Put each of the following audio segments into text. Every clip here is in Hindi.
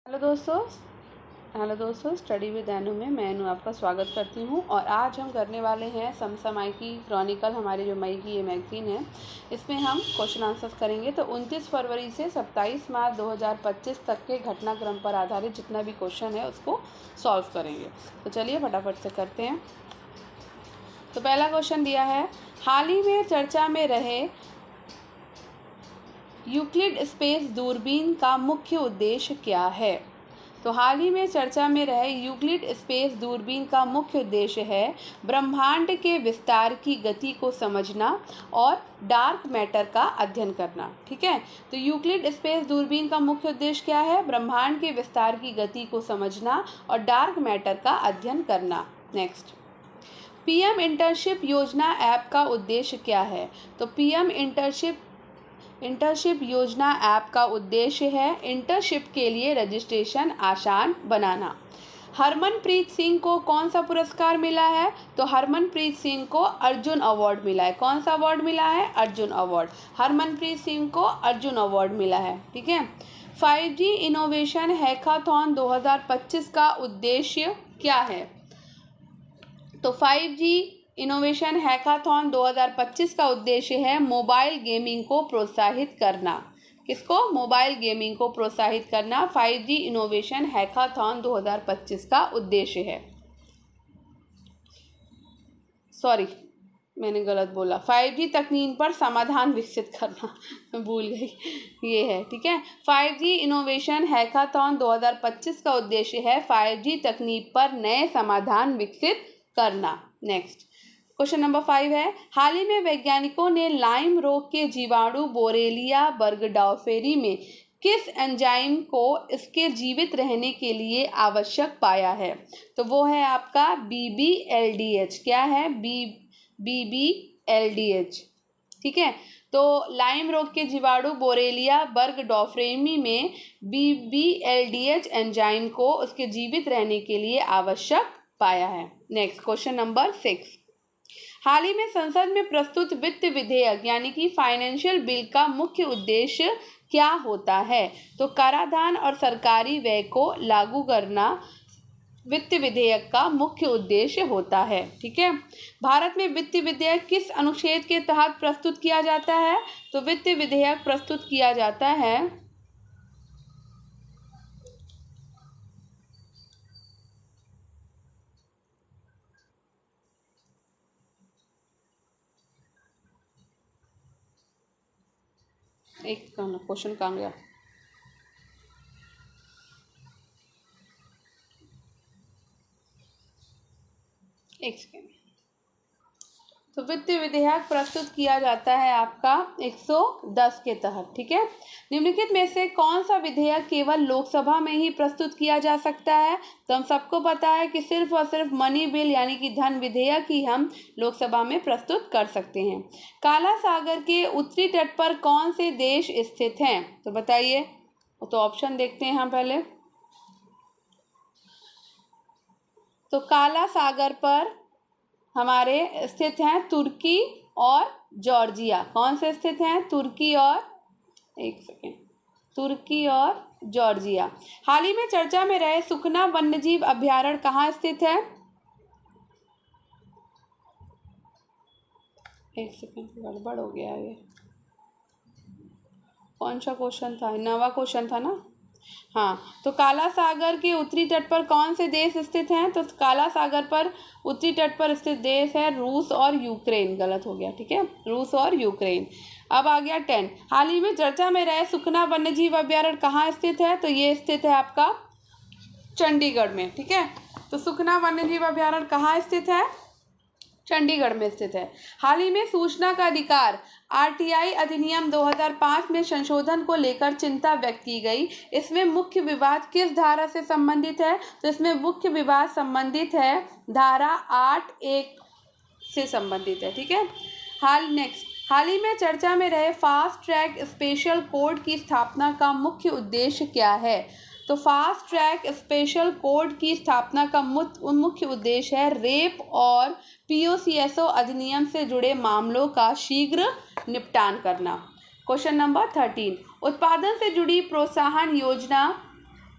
हेलो दोस्तों स्टडी विद अनु में मैं अनु आपका स्वागत करती हूँ। और आज हम करने वाले हैं समसामयिकी क्रॉनिकल, हमारी जो मई की ये मैगज़ीन है, इसमें हम क्वेश्चन आंसर्स करेंगे। तो 29 फरवरी से 27 मार्च 2025 तक के घटनाक्रम पर आधारित जितना भी क्वेश्चन है उसको सॉल्व करेंगे। तो चलिए फटाफट से करते हैं। तो पहला क्वेश्चन दिया है, हाल ही में चर्चा में रहे यूक्लिड स्पेस दूरबीन का मुख्य उद्देश्य क्या है। तो हाल ही में चर्चा में रहे यूक्लिड स्पेस दूरबीन का मुख्य उद्देश्य है ब्रह्मांड के विस्तार की गति को समझना और डार्क मैटर का अध्ययन करना। ठीक है, तो यूक्लिड स्पेस दूरबीन का मुख्य उद्देश्य क्या है? ब्रह्मांड के विस्तार की गति को समझना और डार्क मैटर का अध्ययन करना। नेक्स्ट, पीएम इंटर्नशिप योजना ऐप का उद्देश्य क्या है? तो पीएम इंटर्नशिप योजना ऐप का उद्देश्य है इंटर्नशिप के लिए रजिस्ट्रेशन आसान बनाना। हरमनप्रीत सिंह को कौन सा पुरस्कार मिला है? तो हरमनप्रीत सिंह को अर्जुन अवार्ड मिला है। कौन सा अवार्ड मिला है? अर्जुन अवार्ड। हरमनप्रीत सिंह को अर्जुन अवार्ड मिला है। ठीक है, 5G इनोवेशन हैकाथॉन 2025 का उद्देश्य क्या है? तो 5G इनोवेशन हैकाथॉन 2025 का उद्देश्य है मोबाइल गेमिंग को प्रोत्साहित करना। किसको? मोबाइल गेमिंग को प्रोत्साहित करना 5G इनोवेशन हैकाथॉन 2025 का उद्देश्य है। सॉरी, मैंने गलत बोला, 5G तकनीक पर समाधान विकसित करना, मैं भूल गई, ये है। ठीक है, 5G इनोवेशन हैकाथॉन 2025 का उद्देश्य है 5G तकनीक पर नए समाधान विकसित करना। नेक्स्ट, क्वेश्चन नंबर 5 है, हाल ही में वैज्ञानिकों ने लाइम रोग के जीवाणु बोरेलिया बर्गडॉर्फेरी में किस एंजाइम को इसके जीवित रहने के लिए आवश्यक पाया है? तो वो है आपका BBLDH। क्या है? BBLDH। ठीक है, तो लाइम रोग के जीवाणु बोरेलिया बर्गडॉर्फेरी में BBLDH एंजाइम को उसके जीवित रहने के लिए आवश्यक पाया है। नेक्स्ट, क्वेश्चन नंबर 6, हाल ही में संसद में प्रस्तुत वित्त विधेयक यानी कि फाइनेंशियल बिल का मुख्य उद्देश्य क्या होता है? तो कराधान और सरकारी व्यय को लागू करना वित्त विधेयक का मुख्य उद्देश्य होता है। ठीक है, भारत में वित्त विधेयक किस अनुच्छेद के तहत प्रस्तुत किया जाता है? तो वित्त विधेयक प्रस्तुत किया जाता है एक क्वेश्चन कहाँ गया? एक सेकेंड। तो वित्त विधेयक प्रस्तुत किया जाता है आपका 110 के तहत। ठीक है, निम्नलिखित में से कौन सा विधेयक केवल लोकसभा में ही प्रस्तुत किया जा सकता है? तो हम सबको पता है कि सिर्फ और सिर्फ मनी बिल यानी कि धन विधेयक ही हम लोकसभा में प्रस्तुत कर सकते हैं। काला सागर के उत्तरी तट पर कौन से देश स्थित हैं? तो बताइए। तो ऑप्शन देखते हैं हम पहले। तो काला सागर पर हमारे स्थित हैं तुर्की और जॉर्जिया। कौन से स्थित हैं? तुर्की और, एक सेकेंड, तुर्की और जॉर्जिया। हाल ही में चर्चा में रहे सुखना वन्यजीव अभयारण्य कहाँ स्थित है? एक सेकेंड, गड़बड़ हो गया ये। कौन सा क्वेश्चन था? नवा क्वेश्चन था ना। हाँ, तो काला सागर के उत्तरी तट पर कौन से देश स्थित हैं? तो काला सागर पर उत्तरी तट पर स्थित देश है रूस और यूक्रेन। गलत हो गया। ठीक है, रूस और यूक्रेन। अब आ गया 10, हाल ही में चर्चा में रहे सुखना वन्यजीव अभयारण्य कहाँ स्थित है? तो ये स्थित है आपका चंडीगढ़ में। ठीक है, तो सुखना वन्यजीव अभयारण्य कहाँ स्थित है? चंडीगढ़ में स्थित है। हाल ही में सूचना का अधिकार RTI अधिनियम 2005 में संशोधन को लेकर चिंता व्यक्त की गई। इसमें मुख्य विवाद किस धारा से संबंधित है? तो इसमें मुख्य विवाद संबंधित है धारा 8(1) से संबंधित है। ठीक है, हाल ही में चर्चा में रहे फास्ट ट्रैक स्पेशल कोर्ट की स्थापना का मुख्य उद्देश्य क्या है? तो फास्ट ट्रैक स्पेशल कोर्ट की स्थापना का मुख्य उद्देश्य है रेप और POCSO अधिनियम से जुड़े मामलों का शीघ्र निपटान करना। क्वेश्चन नंबर 13, उत्पादन से जुड़ी प्रोत्साहन योजना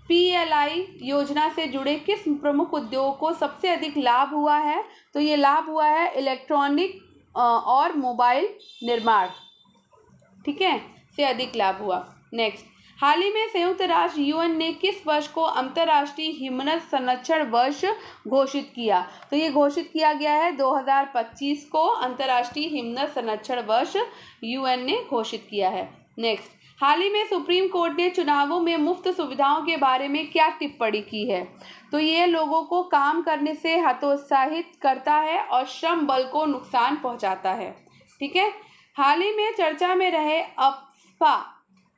PLI योजना से जुड़े किस प्रमुख उद्योग को सबसे अधिक लाभ हुआ है? तो ये लाभ हुआ है इलेक्ट्रॉनिक और मोबाइल निर्माण, ठीक है, से अधिक लाभ हुआ। नेक्स्ट, हाल ही में संयुक्त राष्ट्र UN ने किस वर्ष को अंतर्राष्ट्रीय हिमनद संरक्षण वर्ष घोषित किया? तो ये घोषित किया गया है 2025 को अंतर्राष्ट्रीय हिमनद संरक्षण वर्ष UN ने घोषित किया है। नेक्स्ट, हाल ही में सुप्रीम कोर्ट ने चुनावों में मुफ्त सुविधाओं के बारे में क्या टिप्पणी की है? तो ये लोगों को काम करने से हतोत्साहित करता है और श्रम बल को नुकसान पहुंचाता है, ठीक है। हाल ही में चर्चा में रहे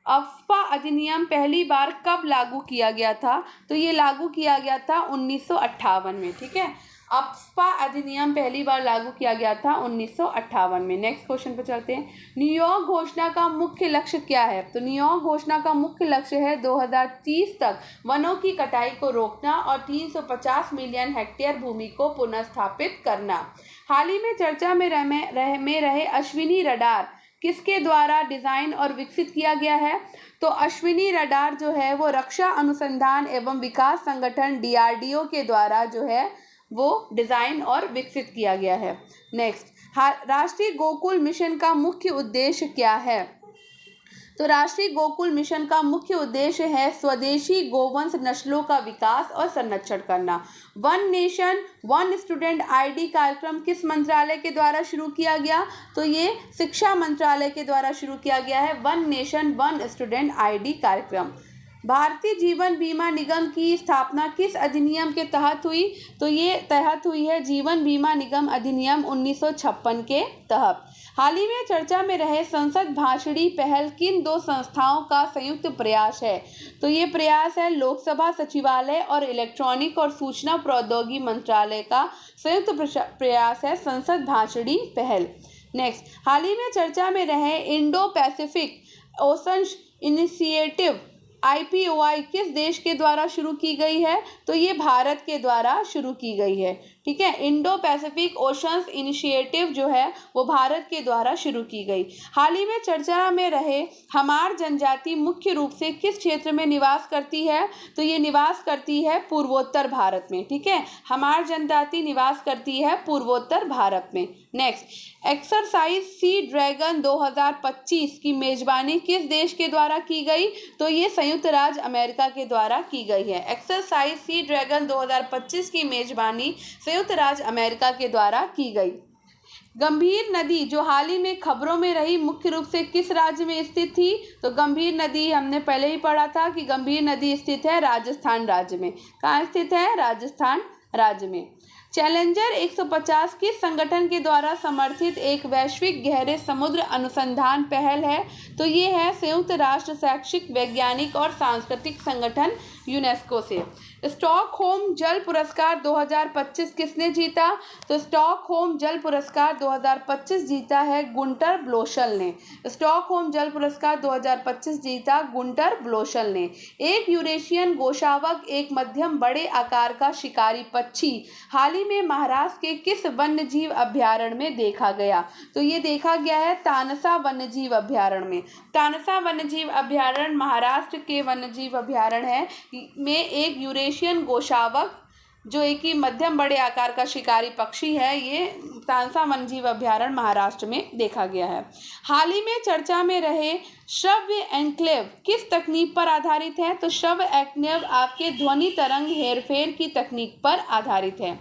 अफ्पा अधिनियम पहली बार कब लागू किया गया था? तो ये लागू किया गया था 1958 में, ठीक है। अफ्पा अधिनियम पहली बार लागू किया गया था 1958 में। नेक्स्ट क्वेश्चन पे चलते हैं। न्यूयॉर्क घोषणा का मुख्य लक्ष्य क्या है? तो न्यूयॉर्क घोषणा का मुख्य लक्ष्य है 2030 तक वनों की कटाई को रोकना और 350 मिलियन हेक्टेयर भूमि को पुनर्स्थापित करना। हाल ही में चर्चा में रहे अश्विनी रडार किसके द्वारा डिज़ाइन और विकसित किया गया है? तो अश्विनी रडार जो है वो रक्षा अनुसंधान एवं विकास संगठन DRDO के द्वारा जो है वो डिज़ाइन और विकसित किया गया है। नेक्स्ट, राष्ट्रीय गोकुल मिशन का मुख्य उद्देश्य क्या है? तो राष्ट्रीय गोकुल मिशन का मुख्य उद्देश्य है स्वदेशी गोवंश नस्लों का विकास और संरक्षण करना। One nation one student ID कार्यक्रम किस मंत्रालय के द्वारा शुरू किया गया? तो ये शिक्षा मंत्रालय के द्वारा शुरू किया गया है one nation one student ID कार्यक्रम। भारतीय जीवन बीमा निगम की स्थापना किस अधिनियम के तहत हुई? तो ये तहत हुई है जीवन बीमा निगम अधिनियम 1956 के तहत। हाल ही में चर्चा में रहे संसद भाषणी पहल किन दो संस्थाओं का संयुक्त प्रयास है? तो ये प्रयास है लोकसभा सचिवालय और इलेक्ट्रॉनिक और सूचना प्रौद्योगिकी मंत्रालय का संयुक्त प्रयास है संसद भाषणी पहल। नेक्स्ट, हाल ही में चर्चा में रहे Indo Pacific ocean initiative IPOI किस देश के द्वारा शुरू की गई है? तो ये भारत के द्वारा शुरू की गई है, ठीक है। इंडो पैसिफिक ओशंस इनिशिएटिव जो है वो भारत के द्वारा शुरू की गई। हाल ही में चर्चा में रहे हमार जनजाति मुख्य रूप से किस क्षेत्र में निवास करती है? तो ये निवास करती है पूर्वोत्तर भारत में, ठीक है। हमार जनजाति निवास करती है पूर्वोत्तर भारत में। नेक्स्ट, एक्सरसाइज सी ड्रैगन 2025 की मेजबानी किस देश के द्वारा की गई? तो ये संयुक्त राज्य अमेरिका के द्वारा की गई है। एक्सरसाइज सी ड्रैगन 2025 की मेजबानी संयुक्त राज्य अमेरिका के द्वारा की गई। गंभीर नदी जो हाल ही में खबरों में रही मुख्य रूप से किस राज्य में स्थित थी? तो गंभीर नदी हमने पहले ही पढ़ा था कि गंभीर नदी स्थित है राजस्थान राज्य में। कहाँ स्थित है? राजस्थान राज्य में। चैलेंजर 150 किस संगठन के द्वारा समर्थित एक वैश्विक गहरे समुद्र अनुसंधान पहल है? तो ये है संयुक्त राष्ट्र शैक्षिक वैज्ञानिक और सांस्कृतिक संगठन यूनेस्को से। स्टॉकहोम जल पुरस्कार 2025 किसने जीता? तो स्टॉकहोम जल पुरस्कार 2025 जीता है गुंटर ब्लोशल ने। स्टॉकहोम जल पुरस्कार 2025 जीता गुंटर ब्लोशल ने। एक यूरेशियन गोशावक एक मध्यम बड़े आकार का शिकारी पक्षी हाल ही में महाराष्ट्र के किस वन्यजीव अभयारण्य में देखा गया? तो ये देखा गया है तानसा वन्यजीव अभयारण्य में। तानसा वन्यजीव अभयारण्य महाराष्ट्र के वन्यजीव अभयारण्य है में एक यूरेशियन गोशावक जो एक ही मध्यम बड़े आकार का शिकारी पक्षी है, ये तानसा वन्यजीव अभयारण्य महाराष्ट्र में देखा गया है। हाल ही में चर्चा में रहे श्रव्य एन्क्लेव किस तकनीक पर आधारित है? तो श्रव्य एन्क्लेव आपके ध्वनि तरंग हेरफेर की तकनीक पर आधारित है।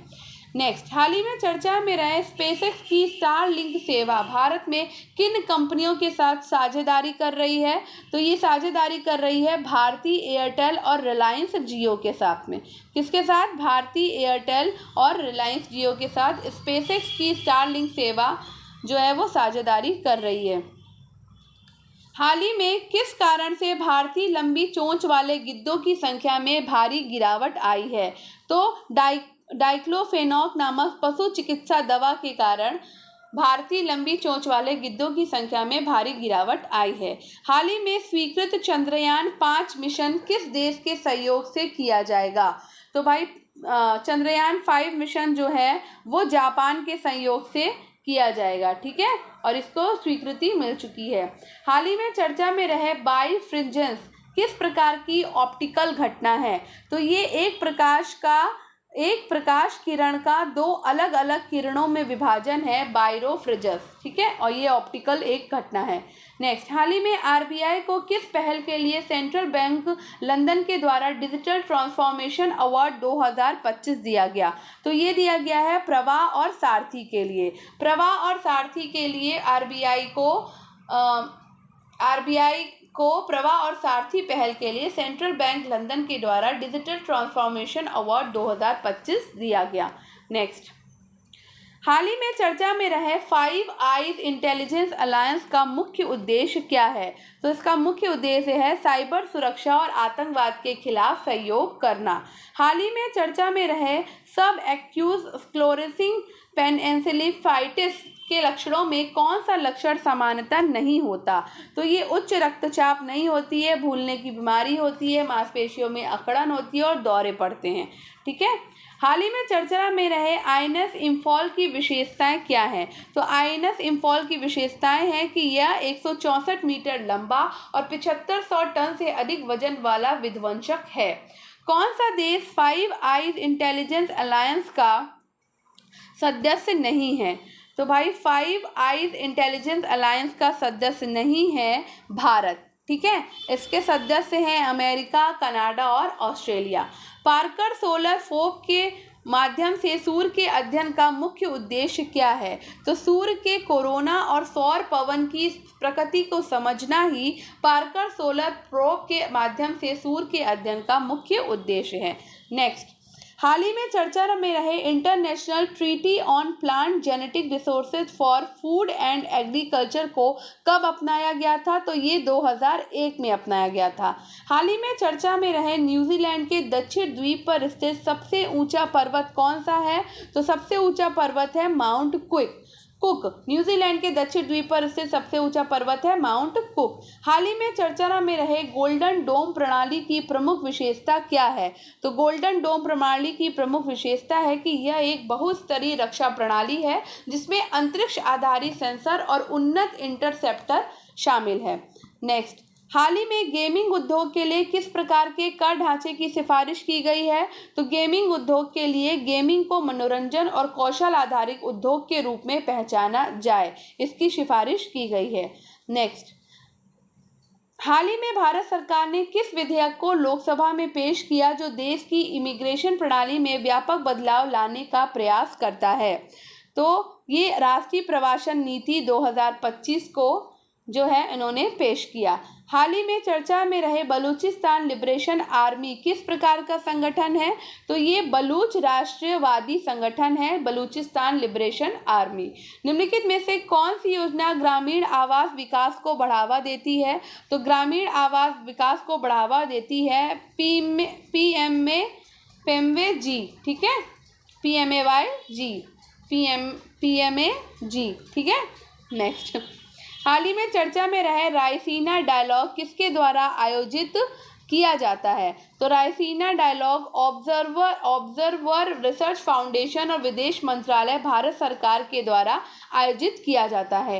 नेक्स्ट, हाल ही में चर्चा में रहे स्पेसएक्स की स्टारलिंक सेवा भारत में किन कंपनियों के साथ साझेदारी कर रही है? तो ये साझेदारी कर रही है भारती एयरटेल और रिलायंस जियो के साथ में। किसके साथ? भारती एयरटेल और रिलायंस जियो के साथ स्पेसएक्स की स्टारलिंक सेवा जो है वो साझेदारी कर रही है। हाल ही में किस कारण से भारतीय लंबी चोंच वाले गिद्धों की संख्या में भारी गिरावट आई है? तो डाइक्लोफेनॉक नामक पशु चिकित्सा दवा के कारण भारतीय लंबी चोंच वाले गिद्धों की संख्या में भारी गिरावट आई है। हाल ही में स्वीकृत चंद्रयान 5 मिशन किस देश के सहयोग से किया जाएगा? तो भाई चंद्रयान 5 मिशन जो है वो जापान के सहयोग से किया जाएगा, ठीक है, और इसको स्वीकृति मिल चुकी है। हाल ही में चर्चा में रहे बाइफ्रिंजेंस किस प्रकार की ऑप्टिकल घटना है? तो ये एक प्रकाश किरण का दो अलग अलग किरणों में विभाजन है, बायरोफ्रिजस, ठीक है, और ये ऑप्टिकल एक घटना है। नेक्स्ट, हाल ही में आरबीआई को किस पहल के लिए सेंट्रल बैंक लंदन के द्वारा डिजिटल ट्रांसफॉर्मेशन अवार्ड 2025 दिया गया? तो ये दिया गया है प्रवाह और सारथी के लिए। प्रवाह और सारथी के लिए आरबीआई को प्रवाह और सारथी पहल के लिए सेंट्रल बैंक लंदन के द्वारा डिजिटल ट्रांसफॉर्मेशन अवार्ड 2025 दिया गया। नेक्स्ट, हाल ही में चर्चा में रहे फाइव आइज इंटेलिजेंस अलायंस का मुख्य उद्देश्य क्या है? तो इसका मुख्य उद्देश्य है साइबर सुरक्षा और आतंकवाद के खिलाफ सहयोग करना। हाल ही में चर्चा में रहे सब एक्यूज स्क्लेरोसिस पेनिनसिलिफाइटिस के लक्षणों में कौन सा लक्षण सामान्यतः नहीं होता? तो ये उच्च रक्तचाप नहीं होती है, भूलने की बीमारी होती है, मांसपेशियों में अकड़न होती है और दौरे पड़ते हैं, ठीक है। हाल ही में चर्चा में रहे आईएनएस इम्फॉल की विशेषताएं क्या हैं? तो आईएनएस इम्फॉल की विशेषताएं हैं कि यह 164 मीटर लंबा और 7500 टन से अधिक वजन वाला विध्वंसक है। कौन सा देश फाइव आइज इंटेलिजेंस अलायंस का सदस्य नहीं है? तो भाई फाइव आइज इंटेलिजेंस अलायंस का सदस्य नहीं है भारत, ठीक है। इसके सदस्य हैं अमेरिका, कनाडा और ऑस्ट्रेलिया। पार्कर सोलर फोब के माध्यम से सूर्य के अध्ययन का मुख्य उद्देश्य क्या है? तो सूर्य के कोरोना और सौर पवन की प्रकृति को समझना ही पार्कर सोलर प्रोब के माध्यम से सूर्य के अध्ययन का मुख्य उद्देश्य है। नेक्स्ट, हाल ही में चर्चा में रहे international treaty on plant genetic resources for food and agriculture को कब अपनाया गया था? तो ये 2001 में अपनाया गया था। हाल ही में चर्चा में रहे न्यूजीलैंड के दक्षिण द्वीप पर स्थित सबसे ऊंचा पर्वत कौन सा है? तो सबसे ऊंचा पर्वत है माउंट कुक। न्यूजीलैंड के दक्षिण द्वीप पर स्थित सबसे ऊंचा पर्वत है माउंट कुक। हाल ही में चर्चा में रहे गोल्डन डोम प्रणाली की प्रमुख विशेषता क्या है? तो गोल्डन डोम प्रणाली की प्रमुख विशेषता है कि यह एक बहुस्तरीय रक्षा प्रणाली है जिसमें अंतरिक्ष आधारित सेंसर और उन्नत इंटरसेप्टर शामिल है। नेक्स्ट, हाल ही में गेमिंग उद्योग के लिए किस प्रकार के कर ढांचे की सिफारिश की गई है? तो गेमिंग उद्योग के लिए गेमिंग को मनोरंजन और कौशल आधारित उद्योग के रूप में पहचाना जाए, इसकी सिफारिश की गई है। नेक्स्ट, हाल ही में भारत सरकार ने किस विधेयक को लोकसभा में पेश किया जो देश की इमिग्रेशन प्रणाली में व्यापक बदलाव लाने का प्रयास करता है? तो ये राष्ट्रीय प्रवासन नीति 2025 को जो है इन्होंने पेश किया। हाल ही में चर्चा में रहे बलूचिस्तान लिबरेशन आर्मी किस प्रकार का संगठन है? तो ये बलूच राष्ट्रीयवादी संगठन है, बलूचिस्तान लिबरेशन आर्मी। निम्नलिखित में से कौन सी योजना ग्रामीण आवास विकास को बढ़ावा देती है? तो ग्रामीण आवास विकास को बढ़ावा देती है पीएमए जी, ठीक है, पीएमए जी, ठीक है। नेक्स्ट, हाल ही में चर्चा में रहे रायसीना डायलॉग किसके द्वारा आयोजित किया जाता है? तो Raisina dialogue observer research foundation और विदेश मंत्रालय भारत सरकार के द्वारा आयोजित किया जाता है।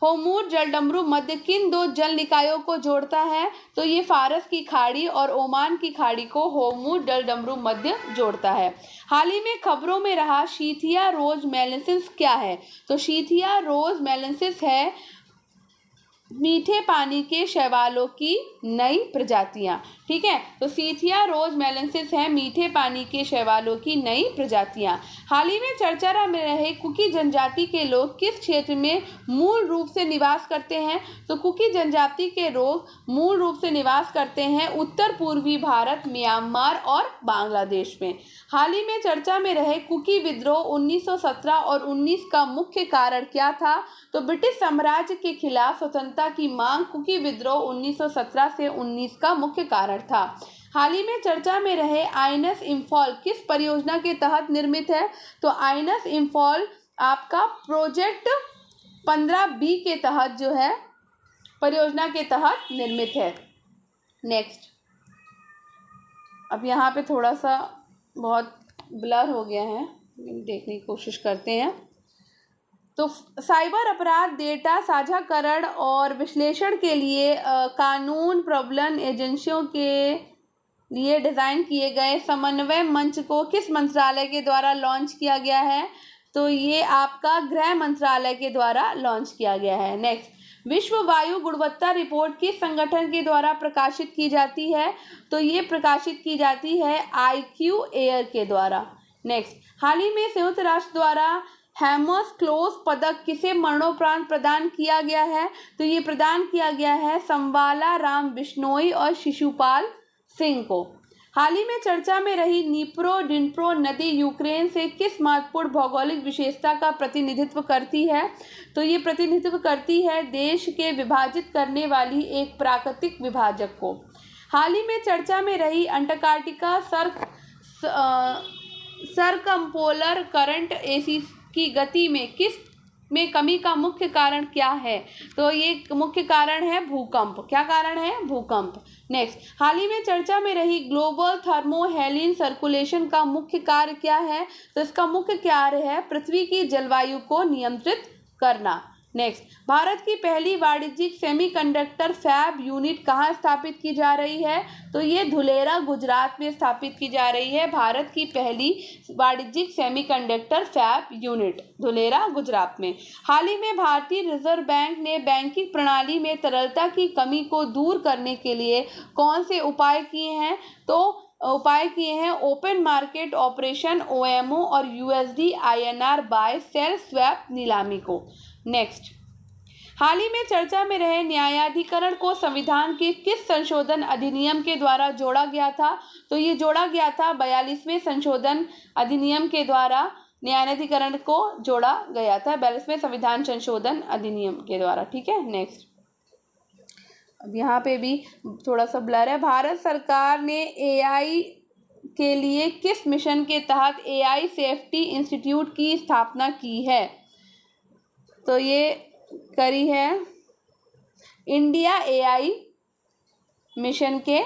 होर्मुज जलडमरू मध्य किन दो जल निकायों को जोड़ता है? तो ये फारस की खाड़ी और ओमान की खाड़ी को होर्मुज जलडमरू मध्य जोड़ता है। हाल ही में खबरों में रहा शीथिया रोज मेलेंसिस क्या है? तो शीथिया रोज मेलेंसिस है मीठे पानी के शैवालों की नई प्रजातियां, ठीक है। तो सीथिया रोज मेलेंसिस है मीठे पानी के शैवालों की नई प्रजातियां। हाल ही में चर्चा में रहे कुकी जनजाति के लोग किस क्षेत्र में मूल रूप से निवास करते हैं? तो कुकी जनजाति के लोग मूल रूप से निवास करते हैं उत्तर पूर्वी भारत, म्यांमार और बांग्लादेश में। हाल ही में चर्चा में रहे कुकी विद्रोह 1917 और 19 का मुख्य कारण क्या था? तो ब्रिटिश साम्राज्य के खिलाफ स्वतंत्रता की मांग कुकी विद्रोह 1917 से 19 का मुख्य कारण था। हाल ही में चर्चा में रहे आईएनएस इम्फॉल किस परियोजना के तहत निर्मित है? तो आईएनएस इम्फॉल आपका प्रोजेक्ट 15B के तहत जो है परियोजना के तहत निर्मित है। नेक्स्ट, अब यहाँ पे थोड़ा सा बहुत ब्लर हो गया है, देखने की कोशिश करते हैं। तो साइबर अपराध डेटा साझाकरण और विश्लेषण के लिए कानून प्रबंधन एजेंसियों के लिए डिज़ाइन किए गए समन्वय मंच को किस मंत्रालय के द्वारा लॉन्च किया गया है? तो ये आपका गृह मंत्रालय के द्वारा लॉन्च किया गया है। नेक्स्ट, विश्व वायु गुणवत्ता रिपोर्ट किस संगठन के द्वारा प्रकाशित की जाती है? तो ये प्रकाशित की जाती है IQ एयर के द्वारा। नेक्स्ट, हाल ही में संयुक्त राष्ट्र द्वारा हेमोस्क्लोस पदक किसे मरणोपरांत प्रदान किया गया है? तो ये प्रदान किया गया है संबाला राम बिश्नोई और शिशुपाल सिंह को। हाल ही में चर्चा में रही नीप्रो नदी यूक्रेन से किस महत्वपूर्ण भौगोलिक विशेषता का प्रतिनिधित्व करती है? तो ये प्रतिनिधित्व करती है देश के विभाजित करने वाली एक प्राकृतिक विभाजक को। हाल ही में चर्चा में रही अंटार्कटिका सरकमपोलर करंट AC की गति में कमी का मुख्य कारण क्या है? तो ये मुख्य कारण है भूकंप। क्या कारण है? भूकंप। नेक्स्ट, हाल ही में चर्चा में रही ग्लोबल थर्मोहेलिन सर्कुलेशन का मुख्य कार्य क्या है? तो इसका मुख्य कार्य है पृथ्वी की जलवायु को नियंत्रित करना। नेक्स्ट, भारत की पहली वाणिज्यिक सेमीकंडक्टर फैब यूनिट कहाँ स्थापित की जा रही है? तो ये धुलेरा गुजरात में स्थापित की जा रही है। भारत की पहली वाणिज्यिक semiconductor fab unit Dholera Gujarat में। हाल ही में भारतीय रिजर्व बैंक ने बैंकिंग प्रणाली में तरलता की कमी को दूर करने के लिए कौन से उपाय किए हैं? तो उपाय किए हैं ओपन मार्केट ऑपरेशन OMO और USD INR buy sell swap नीलामी को। नेक्स्ट, हाल ही में चर्चा में रहे न्यायाधिकरण को संविधान के किस संशोधन अधिनियम के द्वारा जोड़ा गया था? तो ये जोड़ा गया था 42वें संशोधन अधिनियम के द्वारा न्यायाधिकरण को जोड़ा गया था 42वें संविधान संशोधन अधिनियम के द्वारा। ठीक है। नेक्स्ट, अब यहाँ पे भी थोड़ा सा ब्लर है। भारत सरकार ने AI के लिए किस मिशन के तहत AI सेफ्टी इंस्टीट्यूट की स्थापना की है? तो ये करी है इंडिया AI मिशन के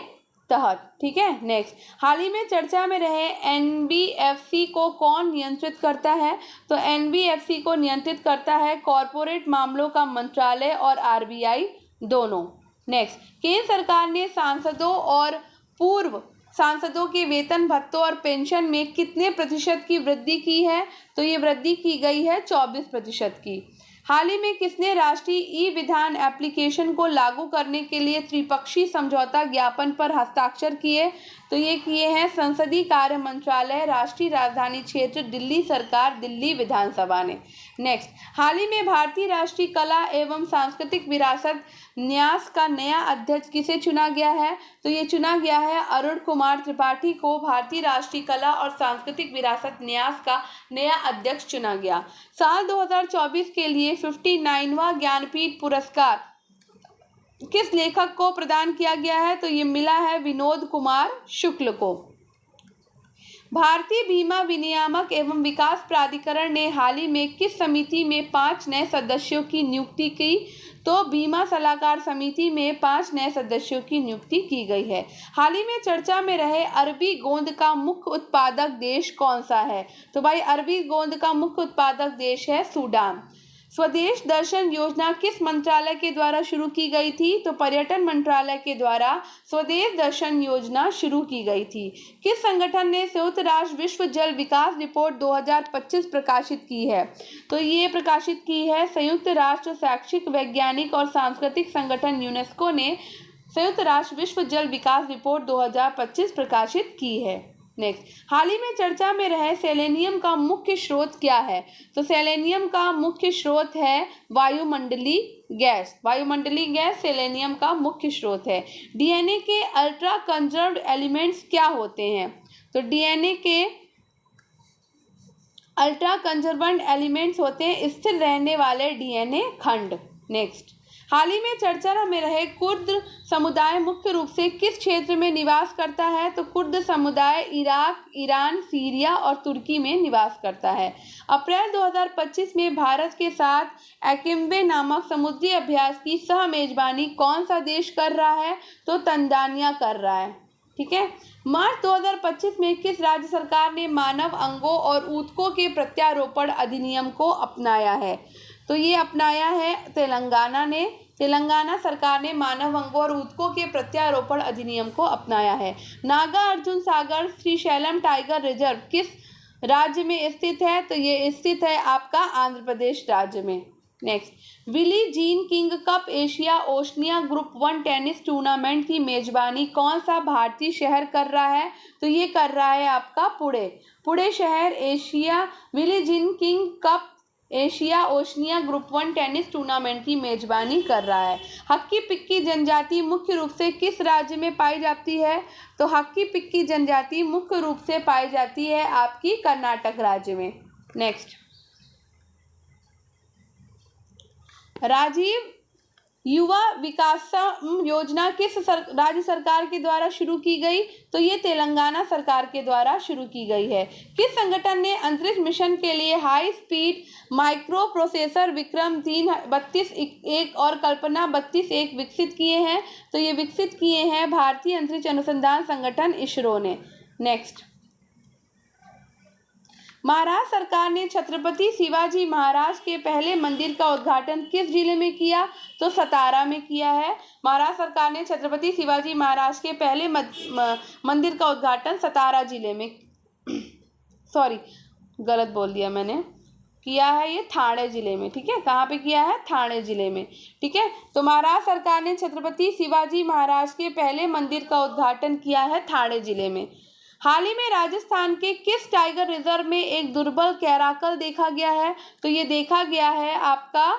तहत। ठीक है। नेक्स्ट, हाल ही में चर्चा में रहे NBFC को कौन नियंत्रित करता है? तो NBFC को नियंत्रित करता है कॉरपोरेट मामलों का मंत्रालय और RBI दोनों। नेक्स्ट, केंद्र सरकार ने सांसदों और पूर्व सांसदों के वेतन भत्तों और पेंशन में कितने प्रतिशत की वृद्धि की है? तो ये वृद्धि की गई है 24% की। हाल ही में किसने राष्ट्रीय ई-विधान एप्लीकेशन को लागू करने के लिए त्रिपक्षीय समझौता ज्ञापन पर हस्ताक्षर किए? तो ये किए हैं संसदीय कार्य मंत्रालय, राष्ट्रीय राजधानी क्षेत्र, दिल्ली सरकार, दिल्ली विधानसभा ने। नेक्स्ट, हाल ही में भारतीय राष्ट्रीय कला एवं सांस्कृतिक विरासत न्यास का नया अध्यक्ष किसे चुना गया है? तो ये चुना गया है अरुण कुमार त्रिपाठी को भारतीय राष्ट्रीय कला और सांस्कृतिक विरासत न्यास का नया अध्यक्ष चुना गया। साल 2024 के लिए 59वां ज्ञानपीठ पुरस्कार किस लेखक को प्रदान किया गया है? तो ये मिला है विनोद कुमार शुक्ल को। भारतीय बीमा विनियामक एवं विकास प्राधिकरण ने हाल ही में किस समिति में 5 नए सदस्यों की नियुक्ति की? तो बीमा सलाहकार समिति में 5 नए सदस्यों की नियुक्ति की गई है। हाल ही में चर्चा में रहे अरबी गोंद का मुख्य उत्पादक देश कौन सा है? तो भाई अरबी गोंद का मुख्य उत्पादक देश है सूडान। स्वदेश दर्शन योजना किस मंत्रालय के द्वारा शुरू की गई थी? तो पर्यटन मंत्रालय के द्वारा स्वदेश दर्शन योजना शुरू की गई थी। किस संगठन ने संयुक्त राष्ट्र विश्व जल विकास रिपोर्ट 2025 प्रकाशित की है? तो ये प्रकाशित की है संयुक्त राष्ट्र शैक्षिक, वैज्ञानिक और सांस्कृतिक संगठन यूनेस्को ने संयुक्त राष्ट्र विश्व जल विकास रिपोर्ट 2025 प्रकाशित की है। नेक्स्ट, हाल ही में चर्चा में रहे सेलेनियम का मुख्य स्रोत क्या है? तो सेलेनियम का मुख्य स्रोत है वायुमंडलीय गैस। वायुमंडलीय गैस सेलेनियम का मुख्य स्रोत है। DNA के अल्ट्रा कंजर्व्ड एलिमेंट्स क्या होते हैं? तो DNA के अल्ट्रा कंजर्व्ड एलिमेंट्स होते हैं स्थिर रहने वाले DNA खंड। नेक्स्ट, हाल ही में चर्चा में रहे कुर्द समुदाय मुख्य रूप से किस क्षेत्र में निवास करता है? तो कुर्द समुदाय इराक, ईरान, सीरिया और तुर्की में निवास करता है। अप्रैल 2025 में भारत के साथ एकिम्बे नामक समुद्री अभ्यास की सह मेजबानी कौन सा देश कर रहा है? तो तंजानिया कर रहा है। ठीक है। मार्च 2025 में किस राज्य सरकार ने मानव अंगों और ऊतकों के प्रत्यारोपण अधिनियम को अपनाया है? तो ये अपनाया है तेलंगाना ने। तेलंगाना सरकार ने मानव अंगों और ऊतकों के प्रत्यारोपण अधिनियम को अपनाया है। नागार्जुन सागर श्रीशैलम टाइगर रिजर्व किस राज्य में स्थित है? तो ये स्थित है आपका आंध्र प्रदेश राज्य में। Next, Billie Jean King cup Asia Oceania group 1 tennis tournament की मेजबानी कौन सा भारतीय शहर कर रहा है? तो ये कर रहा है आपका पुणे। पुणे शहर Asia Billie Jean King cup Asia Oceania group 1 tennis tournament की मेजबानी कर रहा है। हक्की पिक्की जनजाति मुख्य रूप से किस राज्य में पाई जाती है? तो हक्की पिक्की जनजाति मुख्य रूप से पाई जाती है आपकी कर्नाटक राज्य में। नेक्स्ट, राजीव युवा विकास योजना किस राज्य सरकार के द्वारा शुरू की गई? तो ये तेलंगाना सरकार के द्वारा शुरू की गई है। किस संगठन ने अंतरिक्ष मिशन के लिए high speed micro processor Vikram 3-32-1 और कल्पना 32-1 विकसित किए हैं? तो ये विकसित किए हैं भारतीय अंतरिक्ष अनुसंधान संगठन इसरो ने। नेक्स्ट, महाराष्ट्र सरकार ने छत्रपति शिवाजी महाराज के पहले मंदिर का उद्घाटन किस जिले में किया? तो सतारा में किया है। महाराष्ट्र सरकार ने छत्रपति शिवाजी महाराज के पहले मंदिर का उद्घाटन सतारा जिले में सॉरी गलत बोल दिया मैंने, किया है ये ठाणे जिले में। ठीक है, कहाँ पे किया है? ठाणे जिले में। ठीक है, तो महाराष्ट्र सरकार ने छत्रपति शिवाजी महाराज के पहले मंदिर का उद्घाटन किया है ठाणे जिले में। हाल ही में राजस्थान के किस टाइगर रिजर्व में एक दुर्बल कैराकल देखा गया है? तो ये देखा गया है आपका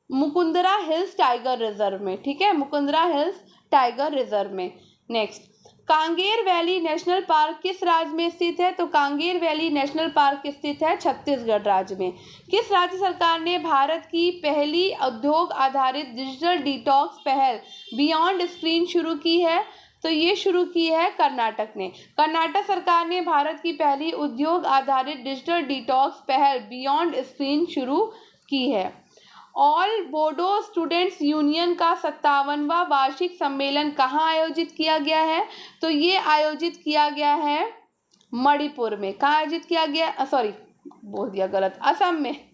मुकुंदरा हिल्स टाइगर रिजर्व में। ठीक है, मुकुंदरा हिल्स टाइगर रिजर्व में। Next, Kanger valley national park किस राज्य में स्थित है? तो कांगेर वैली नेशनल पार्क स्थित है छत्तीसगढ़ राज्य में। किस राज्य सरकार ने भारत की पहली उद्योग आधारित डिजिटल डिटॉक्स पहल बियॉन्ड स्क्रीन शुरू की है? तो ये शुरू की है कर्नाटक ने। कर्नाटक सरकार ने भारत की पहली उद्योग आधारित डिजिटल डिटॉक्स पहल बियॉन्ड स्क्रीन शुरू की है। ऑल बोडो स्टूडेंट्स यूनियन का 57वां वार्षिक सम्मेलन कहाँ आयोजित किया गया है? तो ये आयोजित किया गया है मणिपुर में। कहाँ आयोजित किया गया? सॉरी बोल दिया गलत, असम में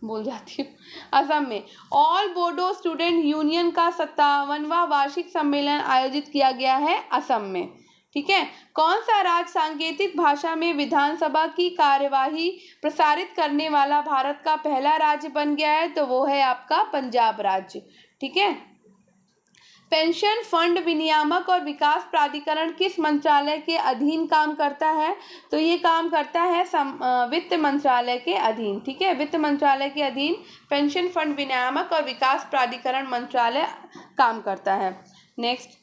भूल जाती हूँ, असम में। ऑल बोडो स्टूडेंट यूनियन का 57वां वार्षिक सम्मेलन आयोजित किया गया है असम में। ठीक है, कौन सा राज्य सांकेतिक भाषा में विधानसभा की कार्यवाही प्रसारित करने वाला भारत का पहला राज्य बन गया है? तो वो है आपका पंजाब राज्य। ठीक है, पेंशन फंड विनियामक और विकास प्राधिकरण किस मंत्रालय के अधीन काम करता है? तो ये काम करता है वित्त मंत्रालय के अधीन। ठीक है, वित्त मंत्रालय के अधीन पेंशन फंड विनियामक और विकास प्राधिकरण मंत्रालय काम करता है। नेक्स्ट,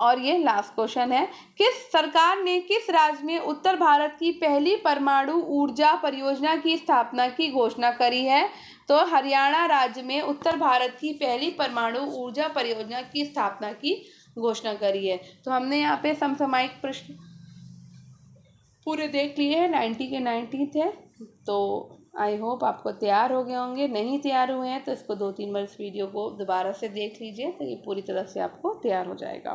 और ये लास्ट क्वेश्चन है, किस सरकार ने किस राज्य में उत्तर भारत की पहली परमाणु ऊर्जा परियोजना की स्थापना की घोषणा करी है? तो हरियाणा राज्य में उत्तर भारत की पहली परमाणु ऊर्जा परियोजना की स्थापना की घोषणा करी है। तो हमने यहाँ पे समसामयिक प्रश्न पूरे देख लिए हैं, 90 के 90 थे। तो आई होप आपको तैयार हो गए होंगे। नहीं तैयार हुए हैं तो इसको 2-3 बार इस वीडियो को दोबारा से देख लीजिए, तो ये पूरी तरह से आपको तैयार हो जाएगा।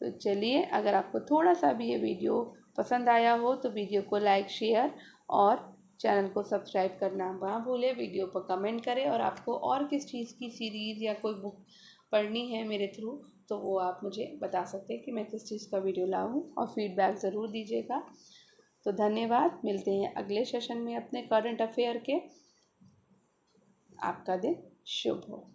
तो चलिए, अगर आपको थोड़ा सा भी ये वीडियो पसंद आया हो तो वीडियो को लाइक शेयर और चैनल को सब्सक्राइब करना ना भूलें। वीडियो पर कमेंट करें, और आपको और किस चीज़ की सीरीज़ या कोई बुक पढ़नी है मेरे थ्रू तो वो आप मुझे बता सकते हैं कि मैं किस चीज़ का वीडियो लाऊं, और फीडबैक ज़रूर दीजिएगा। तो धन्यवाद, मिलते हैं अगले सेशन में अपने करंट अफेयर के। आपका दिन शुभ हो।